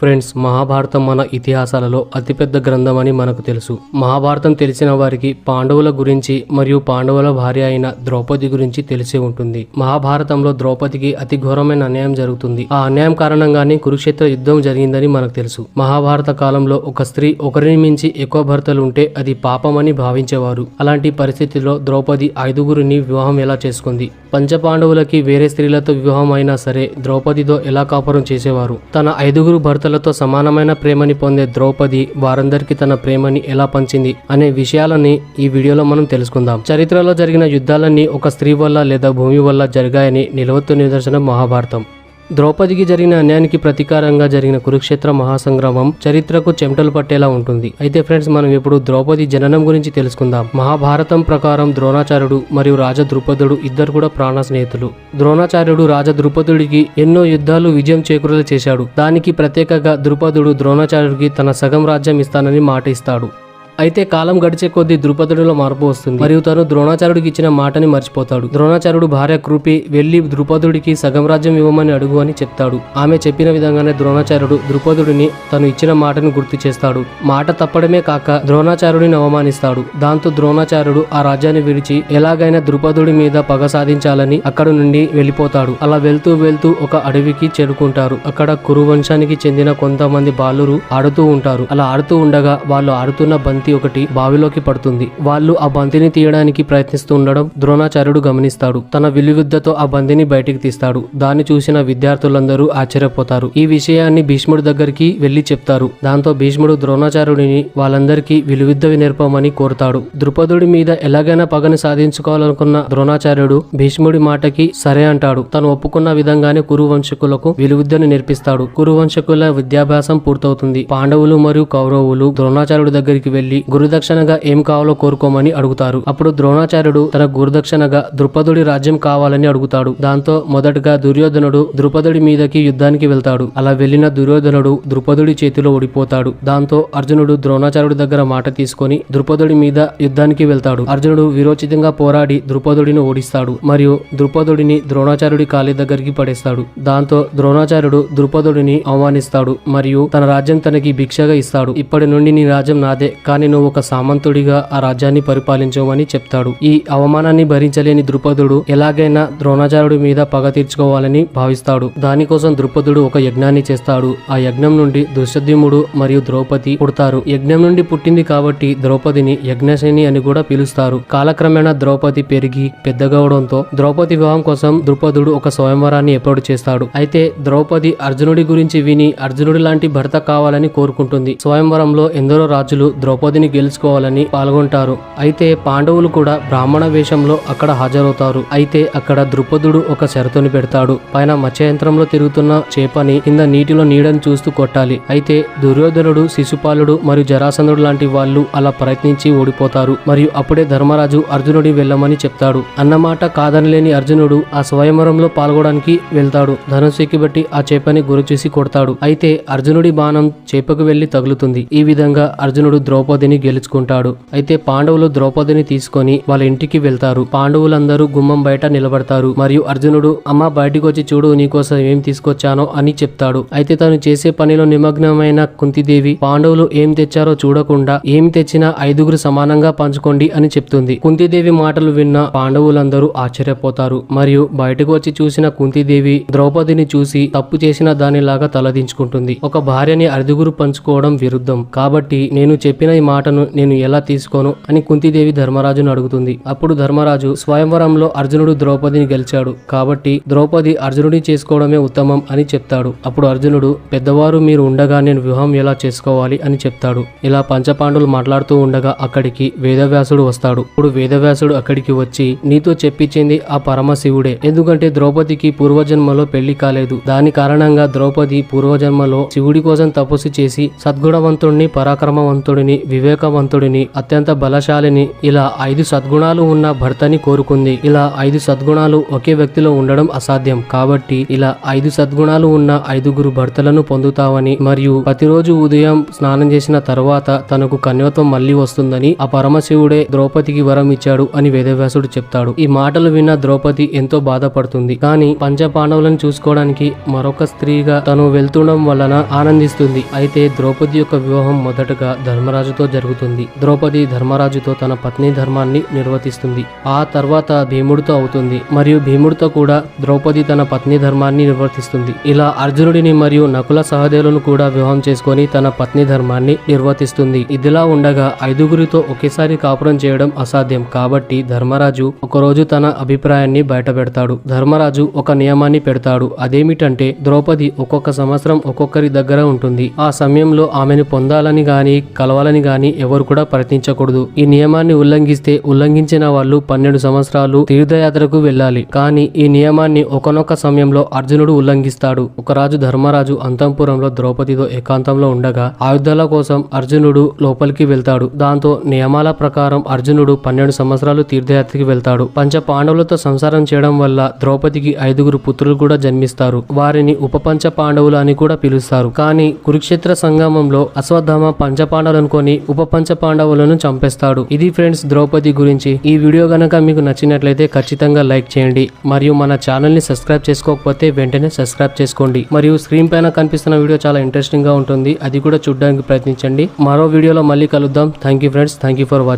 Friends, Mahabharatam మన ఇతిహాసాలలో అతిపెద్ద గ్రంథం అని మనకు తెలుసు. మహాభారతం తెలిసిన వారికి పాండవుల గురించి మరియు పాండవుల భార్య అయిన ద్రౌపది గురించి తెలిసి ఉంటుంది. మహాభారతంలో ద్రౌపదికి అతి ఘోరమైన అన్యాయం జరుగుతుంది. ఆ అన్యాయం కారణంగానే కురుక్షేత్ర యుద్ధం జరిగిందని మనకు తెలుసు. మహాభారత కాలంలో ఒక స్త్రీ ఒకరిని మించి ఎక్కువ భర్తలు ఉంటే అది పాపమని భావించేవారు. అలాంటి పరిస్థితిలో ద్రౌపది 5గురిని వివాహం ఎలా చేసుకుంది? పంచపాండవులకి వేరే స్త్రీలతో వివాహం అయినా సరే ద్రౌపదితో ఎలా కాపురం చేసేవారు? తన 5గురు భర్తలతో సమానమైన ప్రేమని పొందే ద్రౌపది వారందరికీ తన ప్రేమని ఎలా పంచింది అనే విషయాలని ఈ వీడియోలో మనం తెలుసుకుందాం. చరిత్రలో జరిగిన యుద్ధాలన్నీ ఒక స్త్రీ వల్ల లేదా భూమి వల్ల జరిగాయని నిలవత్తు నిదర్శనం మహాభారతం. ద్రౌపదికి జరిగిన అన్యాయానికి ప్రతీకారంగా జరిగిన కురుక్షేత్ర మహాసంగ్రామం చరిత్రకు చెమటలు పట్టేలా ఉంటుంది. అయితే ఫ్రెండ్స్, మనం ఇప్పుడు ద్రౌపది జననం గురించి తెలుసుకుందాం. మహాభారతం ప్రకారం ద్రోణాచార్యుడు మరియు రాజా ద్రుపదుడు ఇద్దరు కూడా ప్రాణ స్నేహితులు. ద్రోణాచార్యుడు రాజా ద్రుపదుడికి ఎన్నో యుద్ధాలు విజయం చేకూరేలా చేశాడు. దానికి ప్రత్యేకంగా ద్రుపదుడు ద్రోణాచార్యుడికి తన సగం రాజ్యం ఇస్తానని మాట ఇస్తాడు. అయితే కాలం గడిచే కొద్దీ ద్రుపదుడిలో మార్పు వస్తుంది మరియు తను ద్రోణాచార్యుడికి ఇచ్చిన మాటని మర్చిపోతాడు. ద్రోణాచార్యుడు భార్య కృపి వెళ్లి ద్రుపదుడికి సగం రాజ్యం ఇవ్వమని అడుగు అని చెప్తాడు. ఆమె చెప్పిన విధంగానే ద్రోణాచార్యుడు ద్రుపదుడిని తను ఇచ్చిన మాటను గుర్తు చేస్తాడు. మాట తప్పడమే కాక ద్రోణాచార్యుడిని అవమానిస్తాడు. దాంతో ద్రోణాచార్యుడు ఆ రాజ్యాన్ని విడిచి ఎలాగైనా ద్రుపదుడి మీద పగ సాధించాలని అక్కడ నుండి వెళ్లిపోతాడు. అలా వెళ్తూ వెళ్తూ ఒక అడవికి చేరుకుంటారు. అక్కడ కురు వంశానికి చెందిన కొంతమంది బాలురు ఆడుతూ ఉంటారు. అలా ఆడుతూ ఉండగా వాళ్ళు ఆడుతున్న బంతి ఒకటి బావిలోకి పడుతుంది. వాళ్ళు ఆ బంతిని తీయడానికి ప్రయత్నిస్తూ ఉండడం ద్రోణాచార్యుడు గమనిస్తాడు. తన విలువిద్యతో ఆ బంతిని బయటికి తీస్తాడు. దాన్ని చూసిన విద్యార్థులందరూ ఆశ్చర్యపోతారు. ఈ విషయాన్ని భీష్ముడి దగ్గరికి వెళ్లి చెప్తారు. దాంతో భీష్ముడు ద్రోణాచార్యుడిని వాళ్ళందరికీ విలువిద్య నేర్పమని కోరుతాడు. ద్రుపదుడి మీద ఎలాగైనా పగని సాధించుకోవాలనుకున్న ద్రోణాచార్యుడు భీష్ముడి మాటకి సరే అంటాడు. తను ఒప్పుకున్న విధంగానే కురు వంశకులకు విలువిద్యను నేర్పిస్తాడు. కురు వంశకుల విద్యాభ్యాసం పూర్తవుతుంది. పాండవులు మరియు కౌరవులు ద్రోణాచార్యుడి దగ్గరికి వెళ్లి గురుదక్షిణగా ఏం కావాలో కోరుకోమని అడుగుతారు. అప్పుడు ద్రోణాచార్యుడు తన గురుదక్షిణగా ద్రుపదుడి రాజ్యం కావాలని అడుగుతాడు. దాంతో మొదటగా దుర్యోధనుడు ద్రుపదుడి మీదకి యుద్ధానికి వెళ్తాడు. అలా వెళ్లిన దుర్యోధనుడు ద్రుపదుడి చేతిలో ఓడిపోతాడు. దాంతో అర్జునుడు ద్రోణాచార్యుడి దగ్గర మాట తీసుకొని ద్రుపదుడి మీద యుద్ధానికి వెళ్తాడు. అర్జునుడు వీరోచితంగా పోరాడి ద్రుపదుడిని ఓడిస్తాడు మరియు ద్రుపదుడిని ద్రోణాచార్యుడి కాలి దగ్గరికి పడేస్తాడు. దాంతో ద్రోణాచార్యుడు ద్రుపదుడిని అవమానిస్తాడు మరియు తన రాజ్యం తనకి భిక్షగా ఇస్తాడు. ఇప్పటి నుండి నీ రాజ్యం నాదే, కానీ నువ్వు ఒక సామంతుడిగా ఆ రాజ్యాన్ని పరిపాలించమని చెప్తాడు. ఈ అవమానాన్ని భరించలేని ద్రుపదుడు ఎలాగైనా ద్రోణాచార్యుడి మీద పగ తీర్చుకోవాలని భావిస్తాడు. దానికోసం ద్రుపదుడు ఒక యజ్ఞాన్ని చేస్తాడు. ఆ యజ్ఞం నుండి ధృష్టద్యుమ్నుడు మరియు ద్రౌపది పుడతారు. యజ్ఞం నుండి పుట్టింది కాబట్టి ద్రౌపదిని యజ్ఞసేని అని కూడా పిలుస్తారు. కాలక్రమేణా ద్రౌపది పెరిగి పెద్దగవడంతో ద్రౌపది వివాహం కోసం ద్రుపదుడు ఒక స్వయంవరాన్ని ఏర్పాటు చేస్తాడు. అయితే ద్రౌపది అర్జునుడి గురించి విని అర్జునుడి లాంటి భర్త కావాలని కోరుకుంటుంది. స్వయంవరంలో ఎందరో రాజులు ద్రౌపదిని గెలుచుకోవాలని పాల్గొంటారు. అయితే పాండవులు కూడా బ్రాహ్మణ వేషంలో అక్కడ హాజరవుతారు. అయితే అక్కడ ద్రుపదుడు ఒక షరతుని పెడతాడు. పైన మత్స్యయంత్రంలో తిరుగుతున్న చేపని కింద నీటిలో నీడని చూస్తూ కొట్టాలి. అయితే దుర్యోధనుడు, శిశుపాలుడు మరియు జరాసంధుడు లాంటి వాళ్ళు అలా ప్రయత్నించి ఓడిపోతారు. మరియు అప్పుడే ధర్మరాజు అర్జునుడి వెళ్ళమని చెప్తాడు. అన్నమాట కాదనలేని అర్జునుడు ఆ స్వయంవరంలో పాల్గొనడానికి వెళ్తాడు. ధనుస్సుకి బట్టి ఆ చేపని గురి చూసి కొడతాడు. అయితే అర్జునుడి బాణం చేపకు వెళ్లి తగులుతుంది. ఈ విధంగా అర్జునుడు ద్రౌపదిని గెలుచుకుంటాడు. అయితే పాండవులు ద్రౌపదిని తీసుకొని వాళ్ళ ఇంటికి వెళ్తారు. పాండవులందరూ గుమ్మం బయట నిలబడతారు మరియు అర్జునుడు అమ్మ బయటికి వచ్చి చూడు, నీకోసం ఏం తీసుకొచ్చానో అని చెప్తాడు. అయితే తను చేసే పనిలో నిమగ్నమైన కుంతిదేవి పాండవులు ఏం తెచ్చారో చూడకుండా ఏమి తెచ్చినా 5గురు సమానంగా పంచుకోండి అని చెప్తుంది. కుంతిదేవి మాటలు విన్న పాండవులందరూ ఆశ్చర్యపోతారు మరియు బయటకు వచ్చి చూసిన కుంతిదేవి ద్రౌపదిని చూసి తప్పు చేసిన దానిలాగా తలదించుకుంటుంది. ఒక భార్యని 5గురు పంచుకోవడం విరుద్ధం కాబట్టి నేను చెప్పిన ఈ మాటను నేను ఎలా తీసుకోను అని కుంతిదేవి ధర్మరాజును అడుగుతుంది. అప్పుడు ధర్మరాజు స్వయంవరంలో అర్జునుడు ద్రౌపదిని గెలిచాడు కాబట్టి ద్రౌపది అర్జునుడి చేసుకోవడమే ఉత్తమం అని చెప్తాడు. అప్పుడు అర్జునుడు పెద్దవారు మీరు ఉండగా నేను వివాహం ఎలా చేసుకోవాలి అని చెప్తాడు. ఇలా పంచపాండవులు మాట్లాడుతూ ఉండగా అక్కడికి వేదవ్యాసుడు వస్తాడు. ఇప్పుడు వేదవ్యాసుడు అక్కడికి వచ్చి నీతో చెప్పించింది ఆ పరమశివుడే. ఎందుకంటే ద్రౌపదికి పూర్వజన్మలో పెళ్లి కాలేదు. దాని కారణంగా ద్రౌపది పూర్వజన్మలో శివుడి కోసం తపస్సు చేసి సద్గుణవంతుడిని పరాక్రమవంతుడిని వివేకవంతుడిని, అత్యంత బలశాలిని, ఇలా 5 సద్గుణాలు ఉన్న భర్తని కోరుకుంది. ఇలా 5 సద్గుణాలు ఒకే వ్యక్తిలో ఉండడం అసాధ్యం కాబట్టి ఇలా 5 సద్గుణాలు ఉన్న 5గురు భర్తలను పొందుతావని మరియు ప్రతిరోజు ఉదయం స్నానం చేసిన తర్వాత తనకు కన్యత్వం మళ్లీ వస్తుందని ఆ పరమశివుడే ద్రౌపదికి వరం ఇచ్చాడు అని వేదవ్యాసుడు చెప్తాడు. ఈ మాటలు విన్న ద్రౌపది ఎంతో బాధపడుతుంది. కానీ పంచపాండవులను చూసుకోవడానికి మరొక స్త్రీగా తను వెళ్తుండడం వలన ఆనందిస్తుంది. అయితే ద్రౌపది యొక్క వివాహం మొదటగా ధర్మరాజుతో జరుగుతుంది. ద్రౌపది ధర్మరాజుతో తన పత్ని ధర్మాన్ని నిర్వర్తిస్తుంది. ఆ తర్వాత భీముడితో అవుతుంది మరియు భీముడితో కూడా ద్రౌపది తన పత్ని ధర్మాన్ని నిర్వర్తిస్తుంది. ఇలా అర్జునుడిని మరియు నకుల సహదేవులను కూడా వివాహం చేసుకొని తన పత్ని ధర్మాన్ని నిర్వర్తిస్తుంది. ఇదిలా ఉండగా 5గురితో ఒకేసారి కాపురం చేయడం అసాధ్యం కాబట్టి ధర్మరాజు ఒకరోజు తన అభిప్రాయాన్ని బయట పెడతాడు. ధర్మరాజు ఒక నియమాన్ని పెడతాడు. అదేమిటంటే ద్రౌపది ఒక్కొక్క సంవత్సరం ఒక్కొక్కరి దగ్గర ఉంటుంది. ఆ సమయంలో ఆమెను పొందాలని గాని కలవాలని గాని ఎవరు కూడా ప్రయత్నించకూడదు. ఈ నియమాన్ని ఉల్లంఘించిన వాళ్ళు 12 సంవత్సరాలు తీర్థయాత్రకు వెళ్ళాలి. కానీ ఈ నియమాన్ని ఒకనొక సమయంలో అర్జునుడు ఉల్లంఘిస్తాడు. ఒక రాజు ధర్మరాజు అంతఃపురంలో ద్రౌపదితో ఏకాంతంలో ఉండగా ఆయుధాల కోసం అర్జునుడు లోపలికి వెళ్తాడు. దాంతో నియమాల ప్రకారం అర్జునుడు 12 సంవత్సరాలు తీర్థయాత్రకి వెళ్తాడు. పంచ పాండవులతో సంసారం చేయడం వల్ల ద్రౌపదికి 5గురు పుత్రులు కూడా జన్మిస్తారు. వారిని ఉపపంచ పాండవులు అని కూడా పిలుస్తారు. కానీ కురుక్షేత్ర సంగమంలో అశ్వత్థామ పంచ పాండవులు అనుకొని ఉపపంచ పాండవులను చంపేస్తాడు. ఇది ఫ్రెండ్స్ ద్రౌపది గురించి. ఈ వీడియో గనక మీకు నచ్చినట్లయితే ఖచ్చితంగా లైక్ చేయండి మరియు మన ఛానల్ ని సబ్స్క్రైబ్ చేసుకోకపోతే వెంటనే సబ్స్క్రైబ్ చేసుకోండి. మరియు స్క్రీన్ పైన కనిపిస్తున్న వీడియో చాలా ఇంట్రెస్టింగ్ గా ఉంటుంది. అది కూడా చూడడానికి ప్రయత్నించండి. మరో వీడియోలో మళ్ళీ కలుద్దాం. Thank you friends. Thank you for watching.